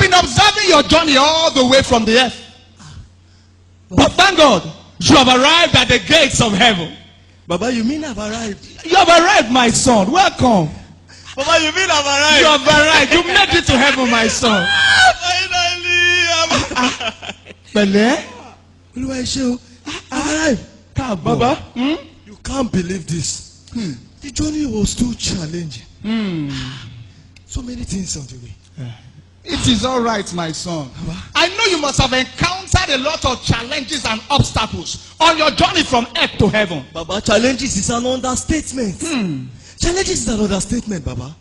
been observing your journey all the way from the earth. But thank God, you have arrived at the gates of heaven. Baba, you mean I've arrived? You have arrived, my son. Welcome. Baba, you mean I've arrived? You have arrived. You made it to heaven, my son. Finally, I've arrived. Baba, you can't believe this. The journey was too challenging. So many things on the way. It is all right, my son. I know you must have encountered a lot of challenges and obstacles on your journey from earth to heaven. Baba, challenges is an understatement. Challenges is an understatement, Baba.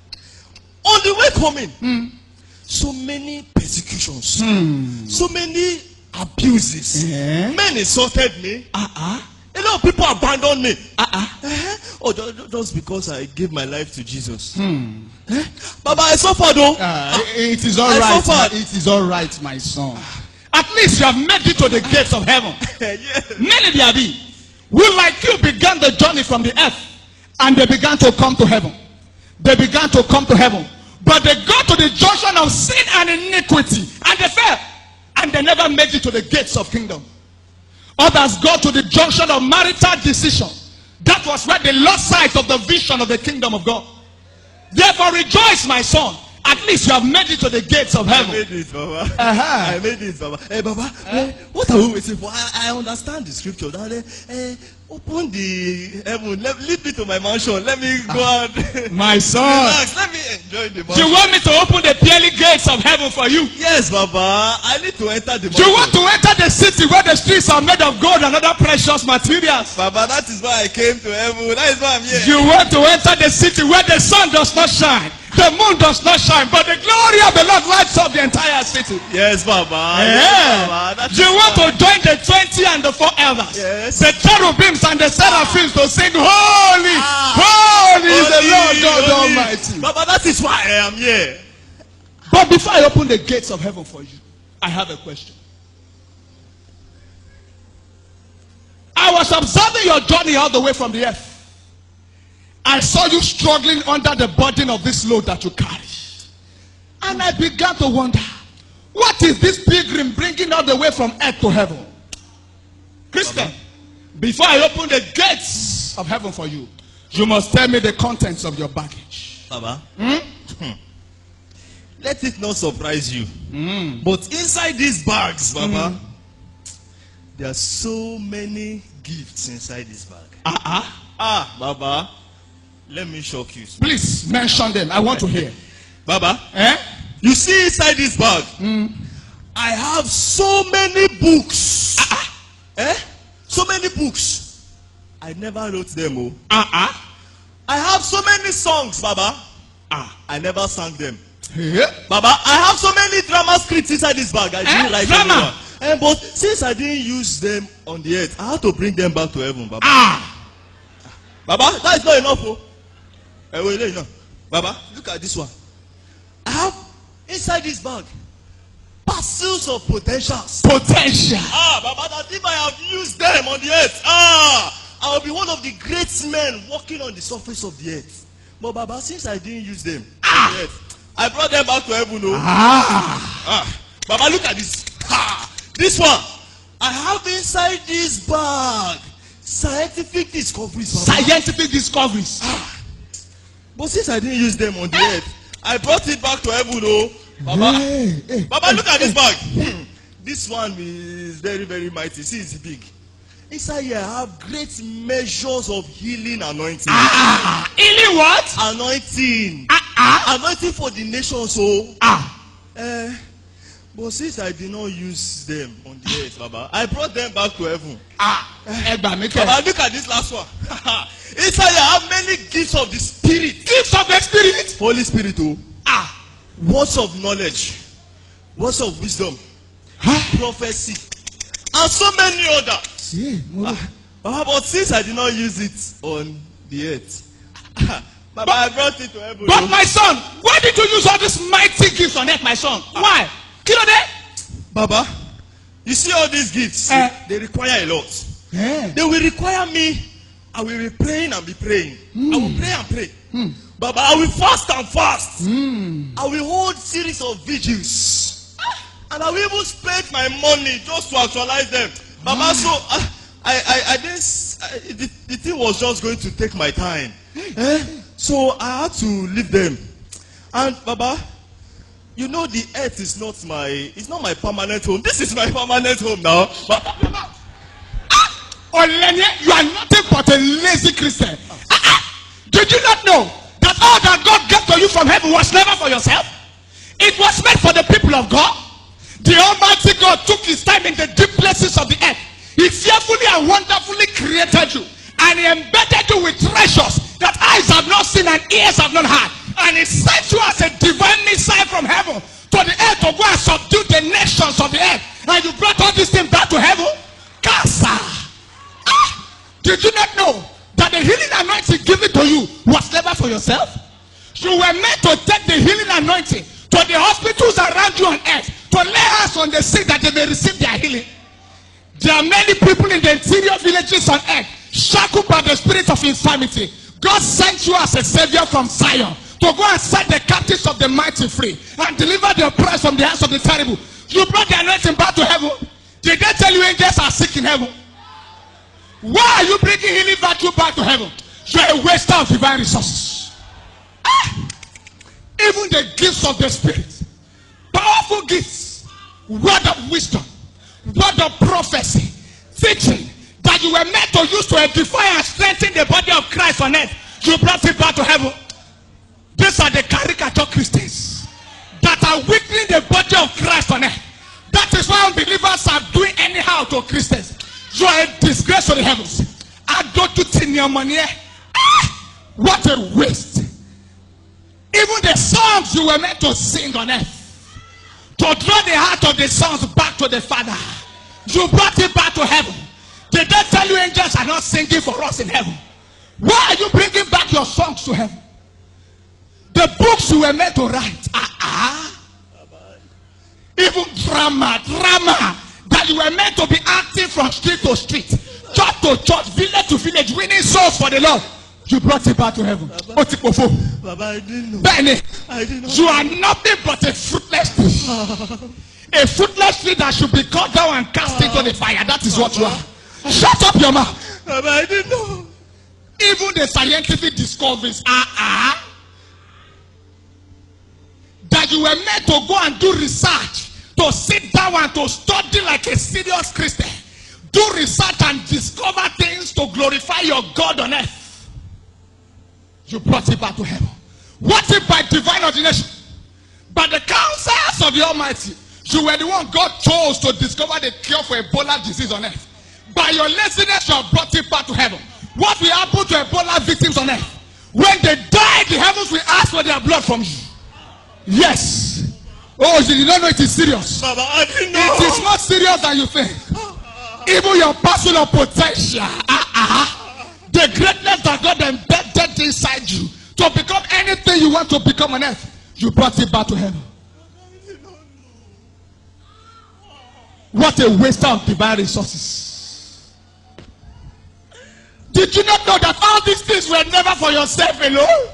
On the way coming, so many persecutions, so many abuses. Men insulted me. A lot of people abandoned me. Oh, just because I gave my life to Jesus. Baba, I suffered though. It is all right. It is all right, my son. At least you have made it to the gates of heaven. Many there be who, like you, began the journey from the earth, and they began to come to heaven. They began to come to heaven, but they got to the junction of sin and iniquity, and they fell, and they never made it to the gates of kingdom. Others got to the junction of marital decision. That was where they lost sight of the vision of the kingdom of God. Therefore rejoice, my son. At least you have made it to the gates of heaven. I made it, Baba. I made it, Baba. Hey, Baba, what are we waiting for? I understand the scripture. Open the heaven. Lead me to my mansion. Let me go out. My son. Relax. Let me enjoy the mansion. Do you want me to open the pearly gates of heaven for you? Yes, Baba. I need to enter the mansion. Do you want to enter the city where the streets are made of gold and other precious materials? Baba, that is why I came to heaven. That is why I'm here. You want to enter the city where the sun does not shine, the moon does not shine, but the glory of the Lord lights up the entire city? Yes, Baba. Yeah. Yes, Baba. You want to join the 20 and the 4 elders? Yes. The cherubims and the seraphims to sing, holy, holy is the Lord God Almighty. Baba, that is why I am here. But before I open the gates of heaven for you, I have a question. I was observing your journey all the way from the earth. I saw you struggling under the burden of this load that you carry. And I began to wonder, what is this pilgrim bringing all the way from earth to heaven? Christian, before I open the gates of heaven for you, you must tell me the contents of your baggage. Baba, let it not surprise you. But inside these bags, Baba, there are so many gifts inside this bag. Baba, let me shock you. Please mention them. I want to hear. Baba, you see inside this bag, I have so many books. So many books. I never wrote them. I have so many songs, Baba. I never sang them. Baba, I have so many drama scripts inside this bag. I didn't write drama. But since I didn't use them on the earth, I had to bring them back to heaven, Baba. Baba, that is not enough. Wait, no. Baba, look at this one. I have inside this bag parcels of potentials. Potential. Baba, that if I have used them on the earth, I will be one of the great men walking on the surface of the earth. But Baba, since I didn't use them on the earth, I brought them back to heaven. Baba, look at this. This one. I have inside this bag scientific discoveries. Baba. Scientific discoveries. But since I didn't use them on the earth, I brought it back to heaven. Baba, Baba, look at this bag. This one is very, very mighty. See, it's big. Inside here, I have great measures of healing anointing. Healing what? Anointing. Anointing for the nation. So, but since I did not use them on the earth, Baba, I brought them back to heaven. Baba, look at this last one. Inside here, I have many gifts of the Spirit. Gifts of the Spirit? Holy Spirit. Words of knowledge, words of wisdom, prophecy, and so many others. But since I did not use it on the earth, Baba, I brought it to heaven. But my son, why did you use all these mighty gifts on earth, my son? Why? You know that? Baba, you see all these gifts, they require a lot. They will require me. I will be praying and be praying. I will pray and pray. Baba, I will fast and fast. I will hold series of vigils. And I will even spend my money just to actualize them. Baba, so I didn't. The thing was just going to take my time. So I had to leave them. And Baba, you know the earth is not my permanent home. This is my permanent home now. Olenia, you are nothing but a lazy Christian. Did you not know that all that God gave to you from heaven was never for yourself? It was meant for the people of God. The Almighty God took his time in the deep places of the earth. He fearfully and wonderfully created you, and he embedded you with treasures that eyes have not seen and ears have not heard. And he sent you as a divine missile from heaven to the earth to go and subdue the nations of the earth. And you brought all these things back to heaven? Casa. Did you not know that the healing anointing given to you was never for yourself? You were meant to take the healing anointing to the hospitals around you on earth, to lay hands on the sick that they may receive their healing. There are many people in the interior villages on earth shackled by the spirit of infirmity. God sent you as a savior from Zion to go and set the captives of the mighty free and deliver the oppressed from the hands of the terrible. You brought the anointing back to heaven. Did they tell you angels are sick in heaven? Why are you bringing healing virtue back to heaven? You're a waster of divine resources. Even the gifts of the Spirit, powerful gifts, word of wisdom, word of prophecy, teaching that you were meant to use to edify and strengthen the body of Christ on earth, you brought it back to heaven. These are the caricature Christians that are weakening the body of Christ on earth. That is why unbelievers are doing anyhow to Christians. You are a disgrace to the heavens. I don't do in your money. What a waste. Even the songs you were meant to sing on earth, to draw the heart of the sons back to the Father, you brought it back to heaven. Did they tell you angels are not singing for us in heaven? Why are you bringing back your songs to heaven? The books you were meant to write, even drama that you were meant to be acting from street to street, church to church, village to village, winning souls for the Lord. You brought it back to heaven. Baba, I didn't know. Benny, I didn't know. You are nothing but a fruitless tree. A fruitless tree that should be cut down and cast into the fire. That is what you are. Shut up your mouth. Baba, I didn't know. Even the scientific discoveries that you were meant to go and do research, to sit down and to study like a serious Christian, do research and discover things to glorify your God on earth. You brought it back to heaven. What if by divine ordination, by the counsels of the Almighty, you were the one God chose to discover the cure for Ebola disease on earth? By your laziness, you have brought it back to heaven. What will happen to Ebola victims on earth? When they die, the heavens will ask for their blood from you. Yes. Oh, you did not know it is serious. Baba, I didn't know. It is more serious than you think. Even your personal potential, the greatness that God embedded inside you to become anything you want to become on earth, you brought it back to heaven. What a waste of divine resources. Did you not know that all these things were never for yourself alone?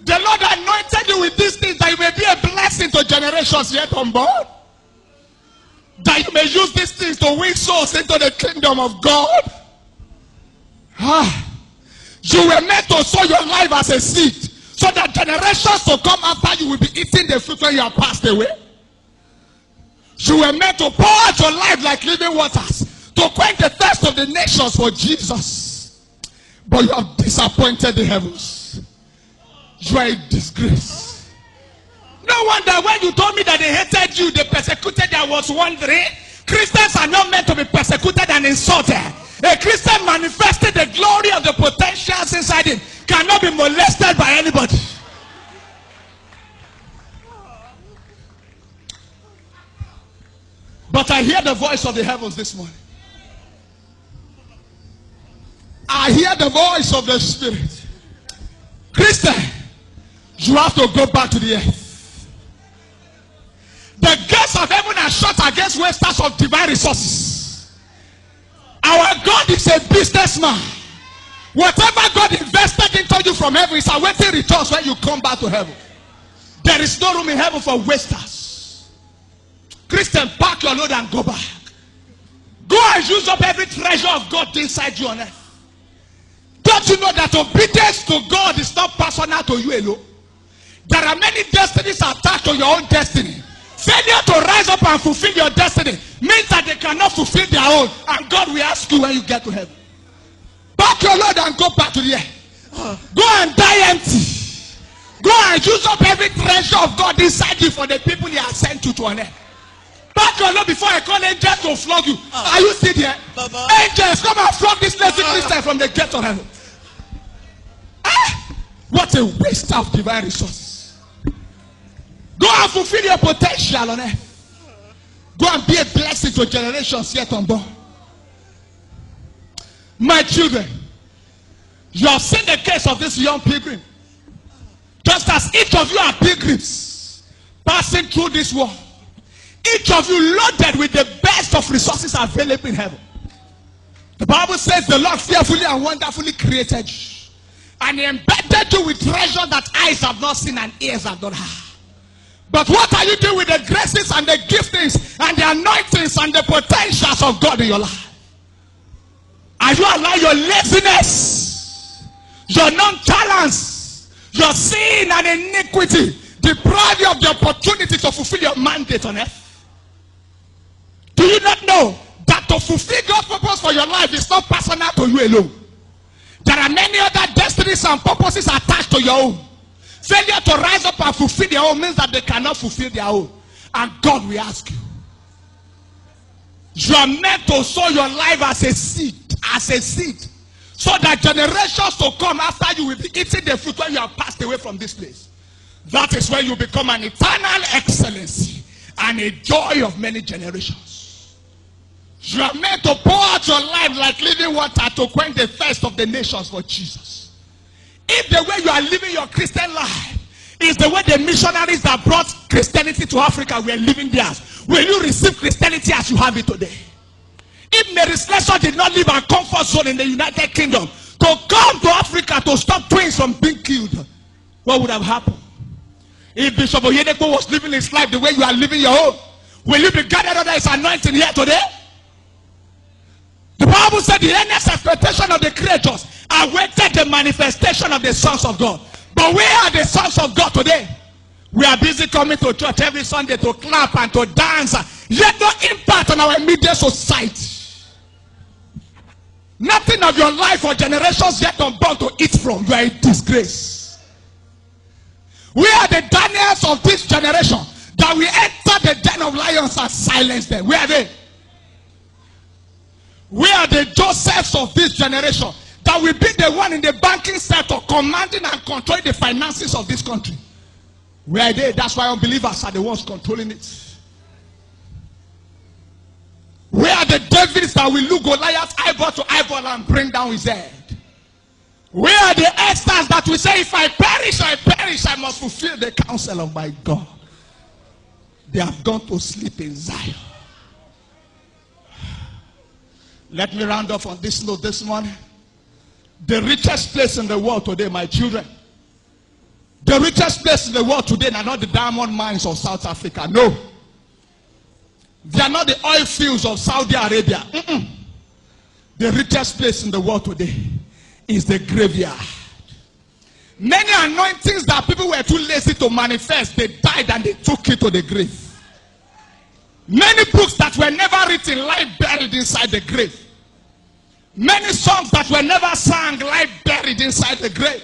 The Lord anointed you with these things that you may be a blessing to generations yet unborn. That you may use these things to win souls into the kingdom of God. You were meant to sow your life as a seed, so that generations to come after you will be eating the fruit when you are passed away. You were meant to pour out your life like living waters, to quench the thirst of the nations for Jesus. But you have disappointed the heavens. You are a disgrace. No wonder when you told me that they hated you, they persecuted you, I was wondering. Christians are not meant to be persecuted and insulted. A Christian manifested the glory of the potentials inside him cannot be molested by anybody. But I hear the voice of the heavens this morning. I hear the voice of the Spirit. Christian, you have to go back to the earth. The gates of heaven are shut against wasters of divine resources. Our God is a businessman. Whatever God invested into you from heaven is awaiting returns when you come back to heaven. There is no room in heaven for wasters. Christian, pack your load and go back. Go and use up every treasure of God inside you on earth. Don't you know that obedience to God is not personal to you alone? There are many destinies attached to your own destiny. Failure to rise up and fulfill your destiny means that they cannot fulfill their own. And God will ask you when you get to heaven. Pack your load and go back to the earth. Go and die empty. Go and use up every treasure of God inside you for the people He has sent you to on earth. Pack your load before I call angels to flog you. Are you still here? Baba. Angels, come and flog this lazy Christian from the gate of heaven. What a waste of divine resources. Go and fulfill your potential on earth. Go and be a blessing to generations yet unborn. My children, you have seen the case of this young pilgrim. Just as each of you are pilgrims passing through this world, each of you loaded with the best of resources available in heaven. The Bible says the Lord fearfully and wonderfully created you, and He embedded you with treasure that eyes have not seen and ears have not heard. But what are you doing with the graces and the giftings and the anointings and the potentials of God in your life? Are you allowing your laziness, your nonchalance, your sin and iniquity deprive you of the opportunity to fulfill your mandate on earth? Do you not know that to fulfill God's purpose for your life is not personal to you alone? There are many other destinies and purposes attached to your own. Failure to rise up and fulfill their own means that they cannot fulfill their own. And God will ask you. You are meant to sow your life as a seed. So that generations to come after you will be eating the fruit when you have passed away from this place. That is when you become an eternal excellency and a joy of many generations. You are meant to pour out your life like living water to quench the thirst of the nations for Jesus. If the way you are living your Christian life is the way the missionaries that brought Christianity to Africa were living theirs, will you receive Christianity as you have it today? If Mary Slessor did not live a comfort zone in the United Kingdom to come to Africa to stop twins from being killed, what would have happened? If Bishop Oyedepo was living his life the way you are living your own, will you be gathered under His anointing here today? The Bible said the earnest expectation of the creatures awaited the manifestation of the sons of God. But where are the sons of God today? We are busy coming to church every Sunday to clap and to dance, yet no impact on our immediate society. Nothing of your life or generations yet unborn to eat from. You are a disgrace. We are the Daniels of this generation that we enter the den of lions and silence them. Where are they? We are the Josephs of this generation that will be the one in the banking sector commanding and controlling the finances of this country. Where are they? That's why unbelievers are the ones controlling it. Where are the Davids that will look Goliath eyeball to eyeball and bring down his head? Where are the Esthers that will say, if I perish, I must fulfill the counsel of my God? They have gone to sleep in Zion. Let me round off on this note this morning. The richest place in the world today, my children. The richest place in the world today are not the diamond mines of South Africa. No. They are not the oil fields of Saudi Arabia. The richest place in the world today is the graveyard. Many anointings that people were too lazy to manifest, they died and they took it to the grave. Many books that were never written lie buried inside the grave. Many songs that were never sung lie buried inside the grave.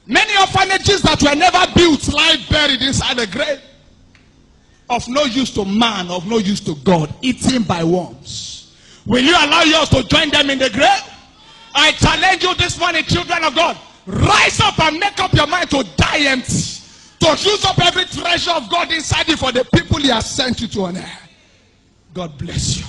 Many orphanages that were never built lie buried inside the grave. Of no use to man, of no use to God, eaten by worms. Will you allow yours to join them in the grave? I challenge you this morning, children of God. Rise up and make up your mind to die empty. To use up every treasure of God inside you for the people He has sent you to on earth. God bless you.